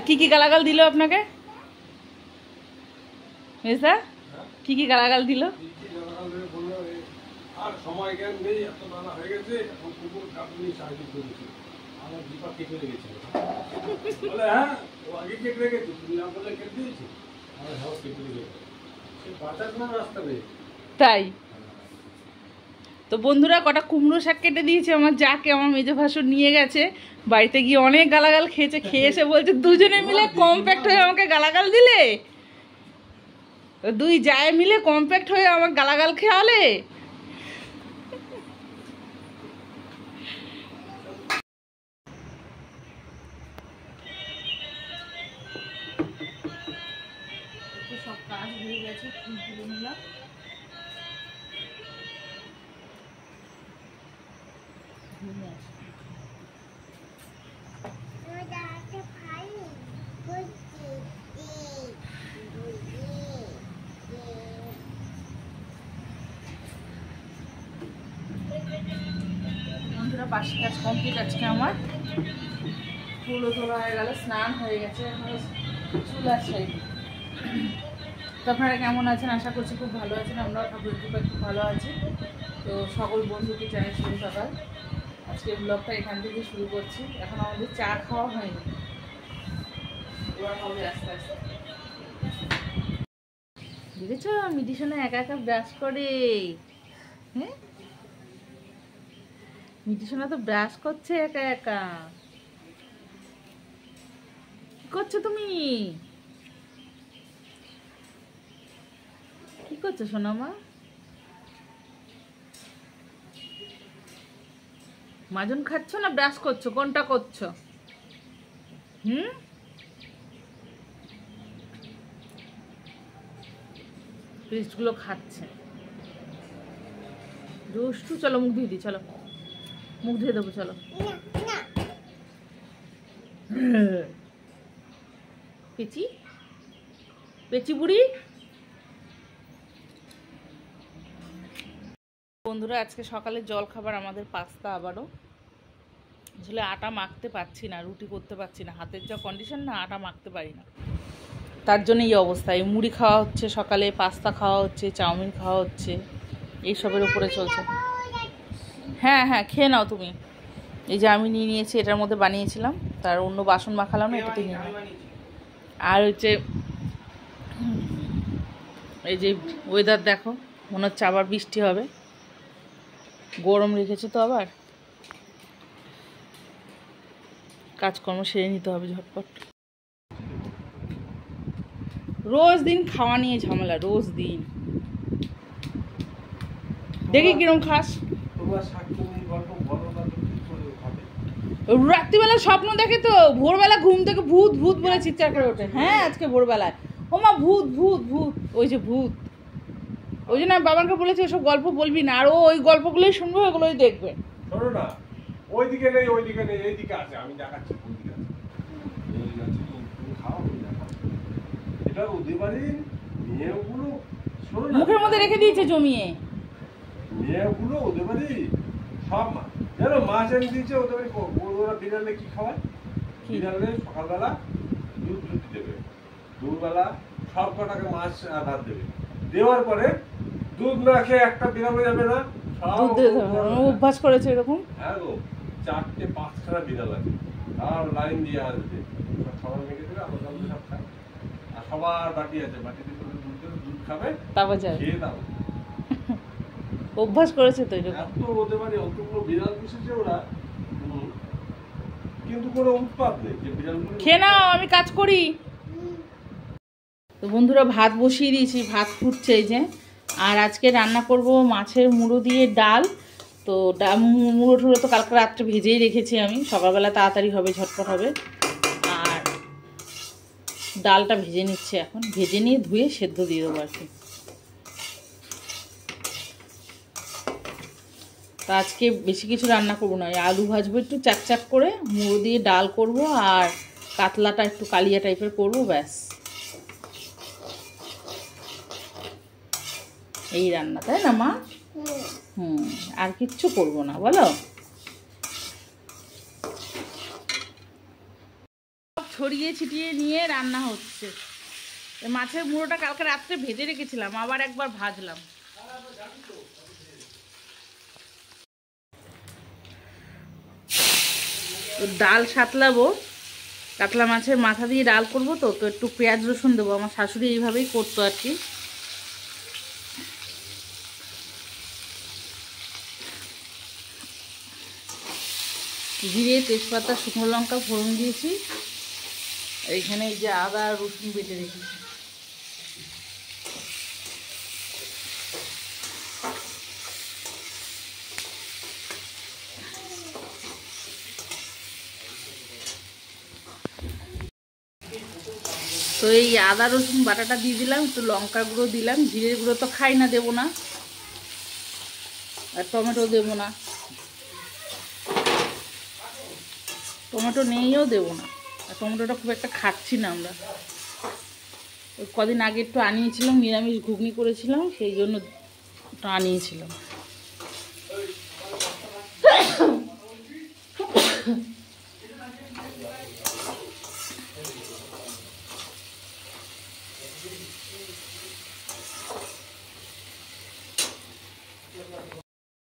কি গালাগাল দিল আপনাকে মেজদা? কি গালাগাল দিল? আর সময় জ্ঞান নেই, এত নানা হয়ে গেছে, এখন কুকুর কাটুনি সাহায্য করেছে, আমার জিপা কেটে লেগেছিল। বলে হ্যাঁ ও আগে কেটে রেখেছে, তুমি না বলে কেটে দিয়েছি, আমার হাও কেটে লেগেছে, সে বাঁচার কোনো রাস্তা নেই। তাই তো বন্ধুরা, কটা কুমড়ো শাক কেটে দিয়েছে আমার যাকে, আমার মেজো ভাসুর নিয়ে গেছে বাড়িতে, গিয়ে অনেক গালাগাল খেয়েছে। খেয়ে এসে বলছে দুজনে মিলে কম্প্যাক্ট হয়ে আমাকে গালাগাল দিলে, দুই যায় মিলে কম্প্যাক্ট হয়ে আমার গালাগাল খেয়ালে। সব কাজ হয়ে গেছে, ফুল তুলে নিলাম। বন্ধুরা, বাসি কাজ কমপ্লিট আজকে আমার। ফুলও তোলা হয়ে গেল, স্নান হয়ে গেছে, চুল আসছে। তো আপনারা কেমন আছেন? আশা করছি খুব ভালো আছেন। আমরাও ঠাকুরের কৃপায় খুব ভালো আছি। তো সকল বন্ধুকে জানাই শুরু সকাল। আজকে ব্লগটা এখান থেকে শুরু করছি। এখন আমাদের চা খাওয়া হয়নি, এবার হবে আস্তে আস্তে। বুঝেছ, মিটি সোনা একা একা ব্রাশ করে। হ্যাঁ, মিটি সোনা তো ব্রাশ করছে একা একা। কি করছো তুমি? কি করছো সোনামা? মাজন খাচ্ছ না ব্রাশ করছো? কোনটা করছো? পেস্টগুলো খাচ্ছে দুষ্টু। চলো মুখ ধুয়ে দিই, চলো মুখ ধুয়ে দেবো, চলো। পেচি পেচি বুড়ি। বন্ধুরা, আজকে সকালে জল খাবার আমাদের পাস্তা। আবারও আসলে আটা মাখতে পারছি না, রুটি করতে পারছি না, হাতের যা কন্ডিশন না, আটা মাখতে পারি না, তার জন্য এই অবস্থা। এই মুড়ি খাওয়া হচ্ছে সকালে, পাস্তা খাওয়া হচ্ছে, চাউমিন খাওয়া হচ্ছে, এইসবের উপরে চলছে। হ্যাঁ হ্যাঁ, খেয়ে নাও তুমি। এই যে আমি নিয়ে নিয়েছি, এটার মধ্যে বানিয়েছিলাম, তার অন্য বাসন মাখালাম না, এটাতে নিয়ে নাও। আর হচ্ছে এই যে ওয়েদার দেখো, মনে হচ্ছে আবার বৃষ্টি হবে, গরম রেখেছে তো। আবার কাজকর্ম সেরে নিতে হবে ঝটপট। রোজ দিন খাওয়া নিয়ে ঝামেলা, রোজ দিন। দেখি কিরম খাস। রাত্রিবেলা স্বপ্ন দেখে তো, ভোরবেলা ঘুম থেকে ভূত ভূত বলে চিৎকার করে ওঠে। হ্যাঁ, আজকে ভোরবেলায় ও মা ভূত ভূত ভূত, ওই যে ভূত। ওই জন্য আমি বাবাকে বলেছি ওসব গল্প বলবি না, আর ও ওই গল্পগুলোই শুনবে, ওগুলোই দেখবে। শোনো না, ওইদিকে নেই, ওইদিকে নেই, এইদিকে আছে, আমি দেখাচ্ছি কোনদিকে আছে। এইদিকে আছে, তুমি খাও, আমি দেখাচ্ছি। এটা ওদের বাড়ির মেয়েগুলো, শোনো না, মুখের মধ্যে রেখে দিয়েছে জমিয়ে। মেয়েগুলো ওদের বাড়ি সব মা জানো, মাছ এনে দিয়েছে ওদের বাড়ি। ওরা বিড়ালে কি খাওয়ায়? বিড়ালে সকালবেলা দুধ দেবে, দুপুরবেলা সব কটাকে মাছ আর ভাত দেবে। দেওয়ার পরে দুধ না খেয়ে একটা বিড়ালে যাবে না, অভ্যাস করেছে এরকম। হ্যাঁ গো, 4-5খানা বিড়াল আছে, আর লাইন দিয়ে আসবে, সব খাবার মেখে দেবে, আমার সব খায়। আর সবার বাটি আছে, বাটিতে করে দুধ খাবে, তারপর যাবে, খেয়ে দাও। অভ্যাস করেছে তো এরকম। এত হতে পারে, অতগুলো বিড়াল পুষেছে ওরা, কিন্তু কোনো উৎপাত নেই যে বিড়ালগুলো। খেয়ে নাও, আমি কাজ করি। তো বন্ধুরা, ভাত বসিয়ে দিয়েছি, ভাত ফুটছে এই যে। আর আজকে রান্না করব মাছের মুড়ো দিয়ে ডাল। তো মুড়ো টুড়ো তো কালকে রাত্রে ভেজেই রেখেছি আমি, সকালবেলা তাড়াতাড়ি হবে, ঝটপট হবে। আর ডালটা ভেজে নিচ্ছে এখন, ভেজে নিয়ে ধুয়ে সেদ্ধ দিয়ে দেবো আর কি। তো আজকে বেশি কিছু রান্না করবো না, আলু ভাজবো একটু চাকচাক করে, মুড়ো দিয়ে ডাল করব, আর কাতলাটা একটু কালিয়া টাইপের করব, ব্যাস। এই রান্না, তাই না মা? আর কিচ্ছু করবো না, বলো। ছড়িয়ে ছিটিয়ে নিয়ে রান্না হচ্ছে। মাছের মুড়োটা কালকে রাত্রে ভেজে রেখেছিলাম, আবার একবার ভাজলাম। ডাল সাতলাবো, কাতলা মাছের মাথা দিয়ে ডাল করবো, তো তো একটু পেঁয়াজ রসুন দেবো। আমার শাশুড়ি এইভাবেই করতো আর কি। জিরে, তেজপাতা, শুকনো লঙ্কা ফোড়ন দিয়েছি। এইখানে এই যে আদা রসুন বেটে রেখেছি। তো এই আদা রসুন বাটাটা দিয়ে দিলাম, একটু লঙ্কা গুঁড়ো দিলাম, জিরের গুঁড়ো তো খাই না, দেবো না। আর টমেটো দেবো না, টমেটো নেইও দেবো না। আর টমেটোটা খুব একটা খাচ্ছি না আমরা। ওই কদিন আগে একটু আনিয়েছিলাম, নিরামিষ ঘুগনি করেছিলাম, সেই জন্য একটু আনিয়েছিলাম।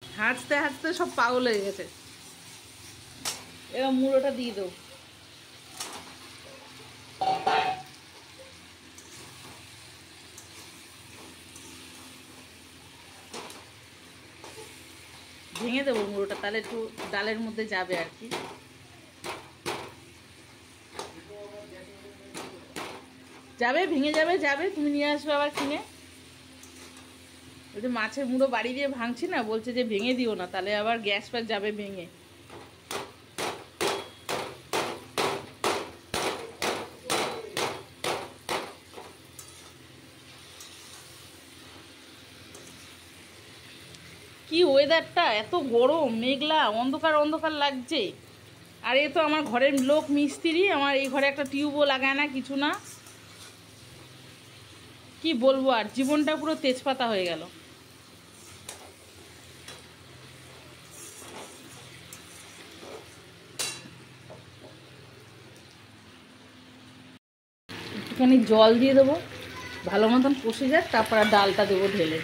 হাঁটতে হাঁটতে সব পাগল হয়ে গেছে। এবার মুড়োটা দিয়ে দেবো। ভেঙে দেবো মুড়োটা, তাহলে একটু ডালের মধ্যে যাবে আর কি। যাবে, ভেঙে যাবে, যাবে, তুমি নিয়ে আসবে আবার কিনে। ওই যে মাছের মুড়ো বাড়ি দিয়ে ভাঙছি না, বলছে যে ভেঙে দিও না, তাহলে আবার গ্যাস প্যাস যাবে ভেঙে। কি ওয়েদারটা, এত গরম, মেঘলা, অন্ধকার অন্ধকার লাগছে। আর এ তো আমার ঘরের লোক মিস্ত্রি, আমার এই ঘরে একটা টিউবও লাগায় না, কিছু না। কি বলবো, আর জীবনটা পুরো তেজপাতা হয়ে গেল। একটুখানি জল দিয়ে দেবো, ভালো মতন কষে যাক, তারপর আর ডালটা দেবো ঢেলে।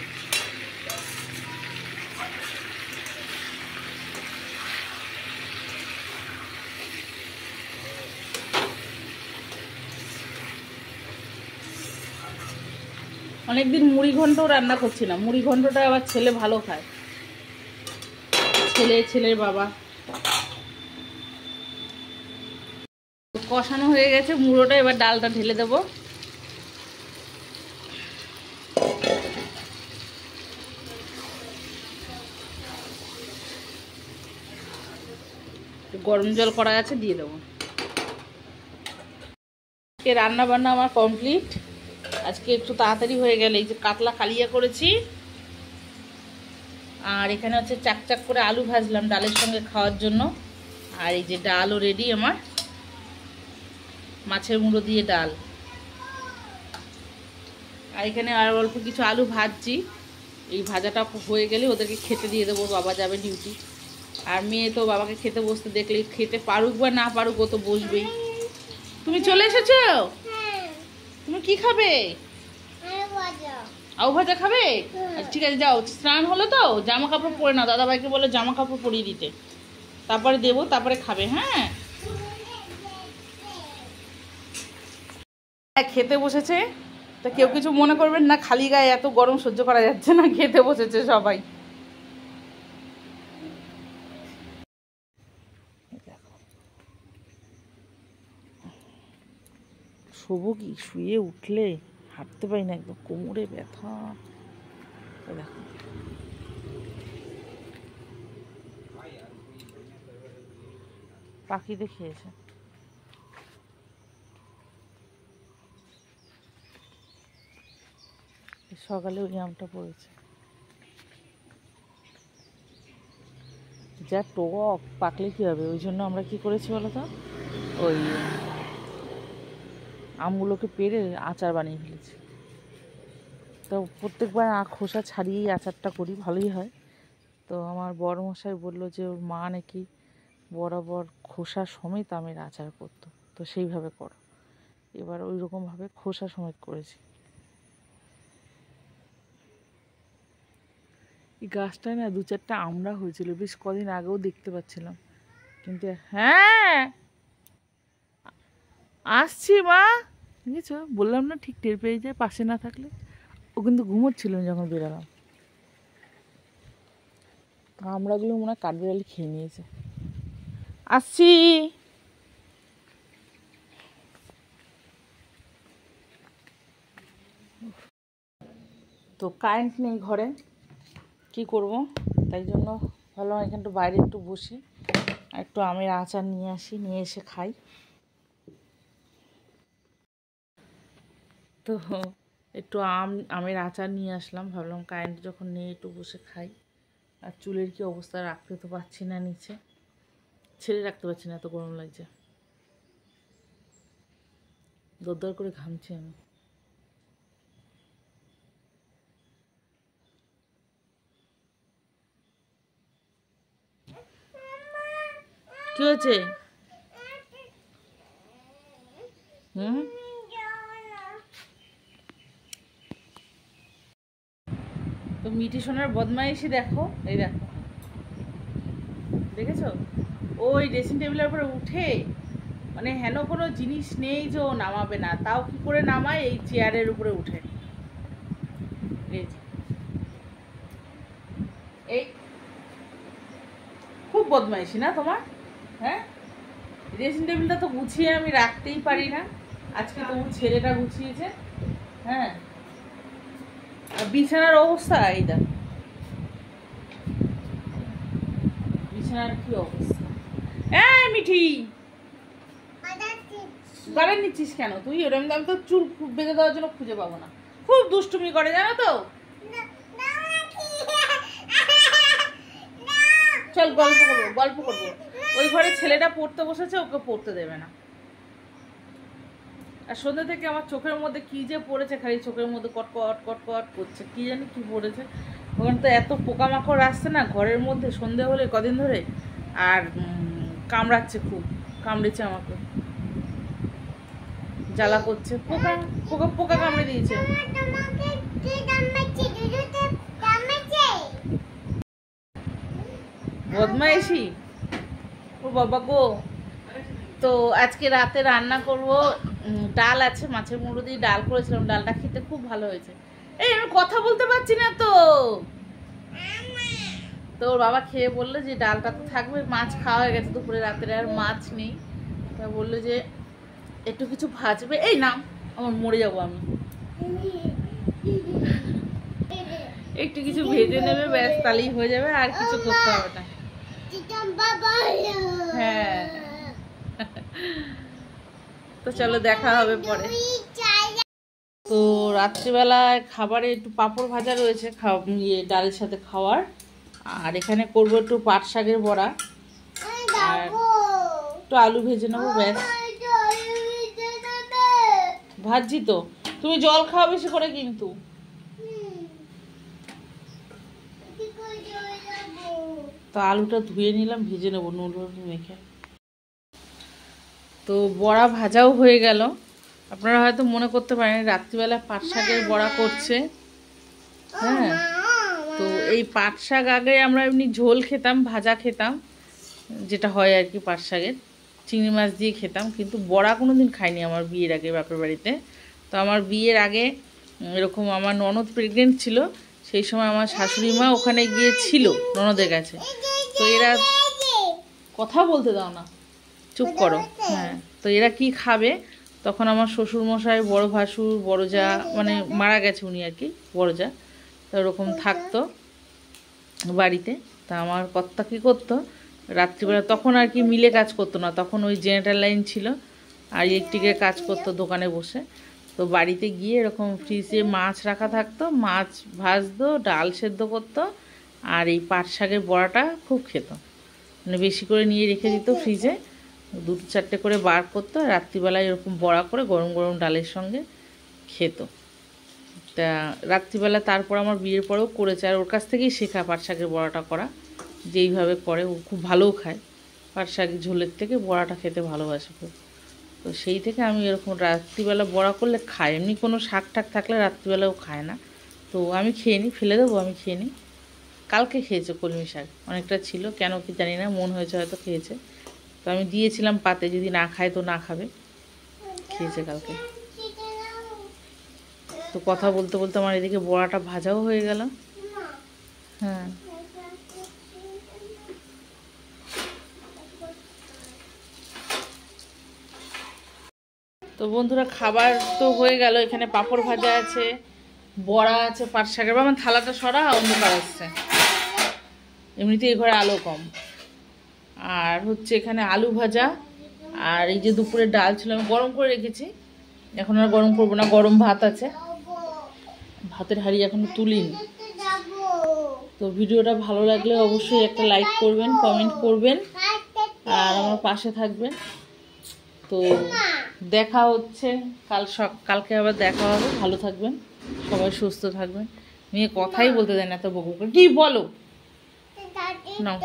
অনেকদিন মুড়ি ঘন্টও রান্না করছি না, মুড়ি ঘন্টটা আবার ছেলে ভালো খায়, ছেলের বাবা। কষানো হয়ে গেছে মুড়োটা, এবার ডালটা ঢেলে দেবো। গরম জল করা আছে, দিয়ে দেবো। রান্না বান্না আমার কমপ্লিট। আজকে একটু তাড়াতাড়ি হয়ে গেল। এই যে কাতলা কালিয়া করেছি, আর এখানে হচ্ছে চাকচাক করে আলু ভাজলাম ডালের সঙ্গে খাওয়ার জন্য। আর এই যে ডালও রেডি আমার, মাছের মুড়ো দিয়ে ডাল। আর এখানে আর অল্প কিছু আলু ভাজছি। এই ভাজাটা হয়ে গেলে ওদেরকে খেতে দিয়ে দেবো, বাবা যাবে ডিউটি। আর মেয়ে তো বাবাকে খেতে বসতে দেখলেই, খেতে পারুক বা না পারুক, ও তো বসবেই। তুমি চলে এসেছো? তুমি কি খাবে? আউ ভাজা খাবে? ঠিক আছে, যাও, স্নান হলো তো, জামা কাপড় পরে নাও, দাদাভাইকে বলে জামা কাপড় পরিয়ে দিতে, তারপরে দেবো, তারপরে খাবে। হ্যাঁ, খেতে বসেছে। তা কেউ কিছু মনে করবেন না, খালি গায়ে এত গরম সহ্য করা যাচ্ছে না, খেতে বসেছে সবাই। শোবো কি, শুয়ে উঠলে হাঁটতে পারি না, একদম কোমরে ব্যথা। দেখো, পাখি দেখিয়েছে। সকালে ওই আমটা পড়েছে, যা টক, পাকলে কি হবে। ওই জন্য আমরা কি করেছি বলো তো, ওই আমগুলোকে পেড়ে আচার বানিয়ে ফেলেছি। তো প্রত্যেকবার খোসা ছাড়িয়েই আচারটা করি, ভালোই হয়। তো আমার বড়মশাই বললো যে ওর মা নাকি বরাবর খোসা সমেত আমের আচার করতো, তো সেইভাবে করো। এবার ওই রকমভাবে খোসা সমেত করেছি। এই গাছটায় না 2-4টা আমড়া হয়েছিল, বেশ কদিন আগেও দেখতে পাচ্ছিলাম, কিন্তু হ্যাঁ আসছি মা, বুঝেছ, বললাম না ঠিক টের পেয়ে যায় পাশে না থাকলে। ও কিন্তু ঘুমোচ্ছিল যখন বেরালাম, আমড়াগুলো মনে হয় কাঠবিড়ালি খেয়ে নিয়েছে। আসছি। তো কারেন্ট নেই ঘরে, কি করব, তাই জন্য ভাবলাম এখানটা বাইরে একটু বসি, একটু আমের আচার নিয়ে আসি, নিয়ে এসে খাই। তো একটু আমের আচার নিয়ে আসলাম, ভাবলাম কারেন্ট যখন নেই একটু বসে খাই। আর চুলের কি অবস্থা, রাখতে তো পারছি না, নিচে ছেড়ে রাখতে পারছি না, এত গরম লাগছে, দরদর করে ঘামছি আমি। কি হয়েছে? তো মিটি সোনার বদমাইশি দেখো, এই দেখো, দেখেছো? ওই ড্রেসিং টেবিলের উপরে উঠে, মানে হেন কোনো জিনিস নেই যে ও নামাবে না, তাও কি করে নামায়, এই চেয়ারের উপরে উঠে। এই খুব বদমাইশি না তোমার? হ্যাঁ, ড্রেসিং টেবিলটা তো গুছিয়ে আমি রাখতেই পারি না, আজকে তোমার ছেলেটা গুছিয়েছে। হ্যাঁ, আর বিছানার অবস্থা এই দেখো, বিছানার কি অবস্থা। এই মিঠি, গাড়ি নিচ্ছিস কেন তুই? ওরম দাম তো চুল বেঁধে দেওয়ার জন্য খুঁজে পাবো না, খুব দুষ্টুমি করে জানো তো। চল গল্প করবো, গল্প করবো। ওই ঘরে ছেলেটা পড়তে বসেছে, ওকে পড়তে দেবে না। আর সন্ধ্যা থেকে আমার চোখের মধ্যে কি যে পড়েছে, খালি চোখের মধ্যে কটকট কটকট করছে, কি জানি কি পড়েছে। ওখানে তো এত পোকামাকড় আসছে না ঘরের মধ্যে সন্ধে হলে কদিন ধরে, আর কামড়াচ্ছে, খুব কামড়েছে আমাকে, জ্বালা করছে, পোকা পোকা পোকা কামড়ে দিয়েছে। বদমাইশি, ও বাবা গো। তো আজকে রাতে রান্না করব, ডাল আছে, মাছের মুড়ো দিয়ে ডাল করেছিলাম, ডালটা খেতে খুব ভালো হয়েছে। এই আমি কথা বলতে পারছি না তো। তো ওর বাবা খেয়ে বললো যে ডালটা তো থাকবে, মাছ খাওয়া হয়ে গেছে দুপুরে, রাতের আর মাছ নেই, তা বললো যে একটু কিছু ভাজবে। এই না, আমার মরে যাবো আমি, একটু কিছু ভেজে নেবে, ব্যাস তাহলেই হয়ে যাবে, আর কিছু করতে হবে না। হ্যাঁ, তো চলো দেখা হবে পরে। তো রাত্রিবেলায় খাবারে একটু পাঁপড় ভাজা রয়েছে, ডালের সাথে খাওয়ার। আর এখানে করবো একটু পাট শাকের বড়া, আর একটু আলু ভেজে নেবো, ব্যাস। ভাজছি তো, তুমি জল খাওয়া বেশি করে কিন্তু। তো আলুটা ধুয়ে নিলাম, ভেজে নেবো নুন মেখে। তো বড়া ভাজাও হয়ে গেল। আপনারা হয়তো মনে করতে পারেন রাত্রিবেলা পাট শাকের বড়া করছে। হ্যাঁ, তো এই পাট শাক আগে আমরা এমনি ঝোল খেতাম, ভাজা খেতাম, যেটা হয় আর কি পাট শাকের, চিংড়ি মাছ দিয়ে খেতাম, কিন্তু বড়া কোনো দিন খাইনি আমার বিয়ের আগে বাপের বাড়িতে। তো আমার বিয়ের আগে এরকম আমার ননদ প্রেগনেন্ট ছিল, সেই সময় আমার শাশুড়ি মা ওখানে গিয়েছিল ননদের কাছে। তো এরা কথা বলতে দাও না, চুপ করো। হ্যাঁ, তো এরা কি খাবে, তখন আমার শ্বশুরমশাই, বড় ভাসুর, বড় যা, মানে মারা গেছে উনি আর কি, বড় যা, তো ওরকম থাকতো বাড়িতে। তা আমার কর্তা কী করতো রাত্রিবেলা, তখন আর কি মিলে কাজ করতো না, তখন ওই জেনারেটর লাইন ছিল, আর ইলেকট্রিকের কাজ করতো দোকানে বসে। তো বাড়িতে গিয়ে এরকম ফ্রিজে মাছ রাখা থাকতো, মাছ ভাজতো, ডাল সেদ্ধ করতো, আর এই পাট শাকের বড়াটা খুব খেত, মানে বেশি করে নিয়ে রেখে দিত ফ্রিজে, 2-4টে করে বার করতো, রাত্রিবেলায় এরকম বড়া করে গরম গরম ডালের সঙ্গে খেত। তা রাত্রিবেলা তারপর আমার বিয়ের পরেও করেছে, আর ওর কাছ থেকেই শেখা পাট শাকের বড়াটা করা, যেইভাবে করে ও খুব ভালোও খায়, পাট শাক ঝোলের থেকে বড়াটা খেতে ভালোবাসে খুব। তো সেই থেকে আমি এরকম রাত্রিবেলা বড়া করলে খাই, এমনি কোনো শাক টাক থাকলে রাত্রিবেলাও খায় না। তো আমি খেয়ে নিই, ফেলে দেবো, আমি খেয়ে নিই। কালকে খেয়েছে কলমি শাক, অনেকটা ছিল, কেন কি জানি না, মন হয়েছে হয়তো খেয়েছে। তো আমি দিয়েছিলাম পাতে, যদি না খায় তো না খাবে, খেয়েছে কালকে। তো কথা বলতে বলতে আমার এদিকে বড়াটা ভাজাও হয়ে গেল। হ্যাঁ, তো বন্ধুরা খাবার তো হয়ে গেল। এখানে পাঁপড় ভাজা আছে, বড়া আছে, পাট শাকের। আমার থালাটা সরা, অন্ধকার আসছে, এমনিতে এই ঘরে আলো কম। আর হচ্ছে এখানে আলু ভাজা, আর এই যে দুপুরে ডাল ছিল, আমি গরম করে রেখেছি, এখন আর গরম করবো না। গরম ভাত আছে, ভাতের হাঁড়ি এখনো তুলিনি। তো ভিডিওটা ভালো লাগলে অবশ্যই একটা লাইক করবেন, কমেন্ট করবেন, আর আমার পাশে থাকবেন। তো দেখা হচ্ছে কালকে আবার দেখা হবে। ভালো থাকবেন সবাই, সুস্থ থাকবেন। মেয়ে কথাই বলতে দেয় না, তো বকবক করে। কি বলো? নাও।